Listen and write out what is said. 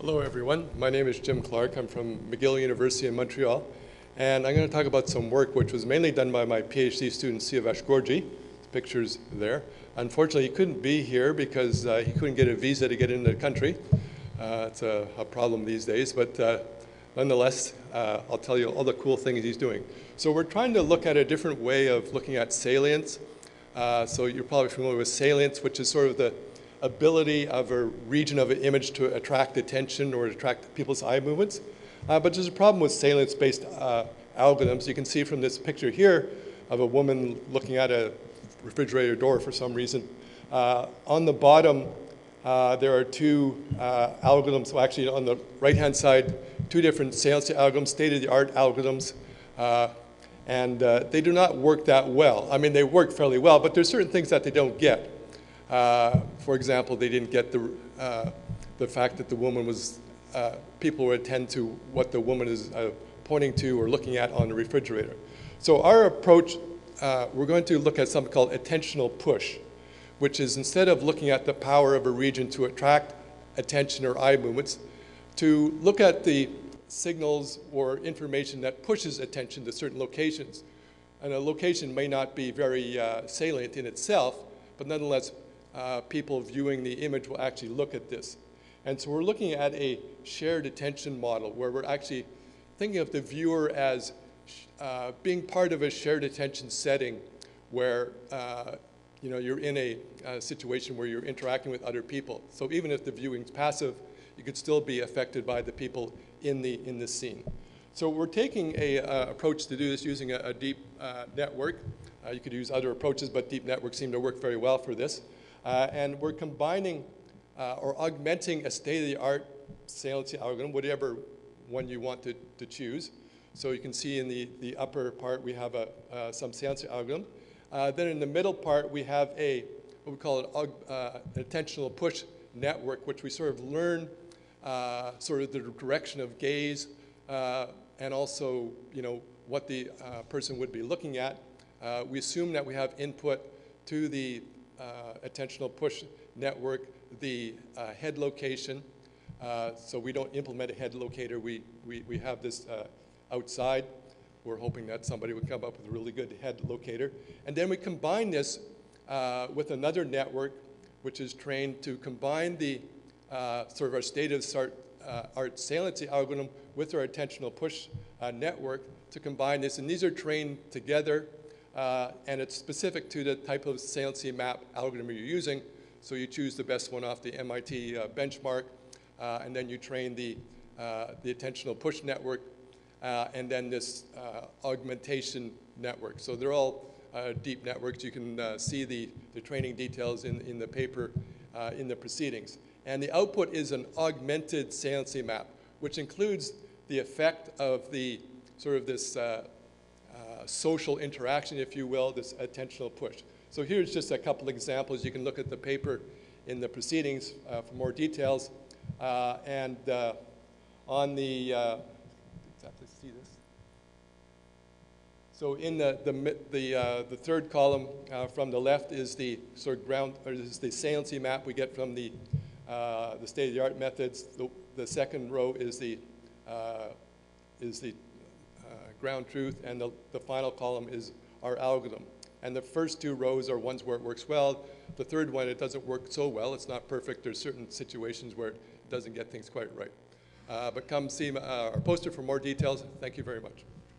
Hello everyone, my name is Jim Clark. I'm from McGill University in Montreal, and I'm going to talk about some work which was mainly done by my PhD student Siavash Gorji. The picture's there. Unfortunately, he couldn't be here because he couldn't get a visa to get into the country. It's a problem these days, but nonetheless, I'll tell you all the cool things he's doing. So we're trying to look at a different way of looking at salience. So you're probably familiar with salience, which is sort of the ability of a region of an image to attract attention or attract people's eye movements. But there's a problem with salience-based algorithms. You can see from this picture here of a woman looking at a refrigerator door for some reason. On the bottom, there are two algorithms. Well, actually, on the right-hand side, two different saliency algorithms, state-of-the-art algorithms. And they do not work that well. I mean, they work fairly well, but there's certain things that they don't get. For example, they didn't get the fact that the woman was, people would attend to what the woman is pointing to or looking at on the refrigerator. So our approach, we're going to look at something called attentional push, which is instead of looking at the power of a region to attract attention or eye movements, to look at the signals or information that pushes attention to certain locations. And a location may not be very salient in itself, but nonetheless, people viewing the image will actually look at this. And so we're looking at a shared attention model where we're actually thinking of the viewer as being part of a shared attention setting where you're in a situation where you're interacting with other people. So even if the viewing's passive, you could still be affected by the people in the scene. So we're taking a approach to do this using a deep network. You could use other approaches, but deep networks seem to work very well for this. And we're combining or augmenting a state-of-the-art saliency algorithm, whatever one you want to choose. So you can see in the upper part we have some saliency algorithm. Then in the middle part we have what we call an attentional push network, which we sort of learn sort of the direction of gaze and also what the person would be looking at. We assume that we have input to the attentional push network, the head location. So we don't implement a head locator. We have this outside. We're hoping that somebody would come up with a really good head locator. And then we combine this with another network, which is trained to combine the sort of our state-of-the-art saliency algorithm with our attentional push network to combine this. And these are trained together. And it's specific to the type of saliency map algorithm you're using. So you choose the best one off the MIT benchmark, and then you train the attentional push network, and then this augmentation network. So they're all deep networks. You can see the training details in the paper in the proceedings. And the output is an augmented saliency map, which includes the effect of the sort of this social interaction, if you will, this attentional push. So here's just a couple examples. You can look at the paper in the proceedings for more details. And on the, exactly see this. So in the third column from the left is the sort of ground, or is the saliency map we get from the state-of-the-art methods. The second row is the ground truth, and the final column is our algorithm. And the first two rows are ones where it works well. The third one, it doesn't work so well. It's not perfect. There's certain situations where it doesn't get things quite right. But come see our poster for more details. Thank you very much.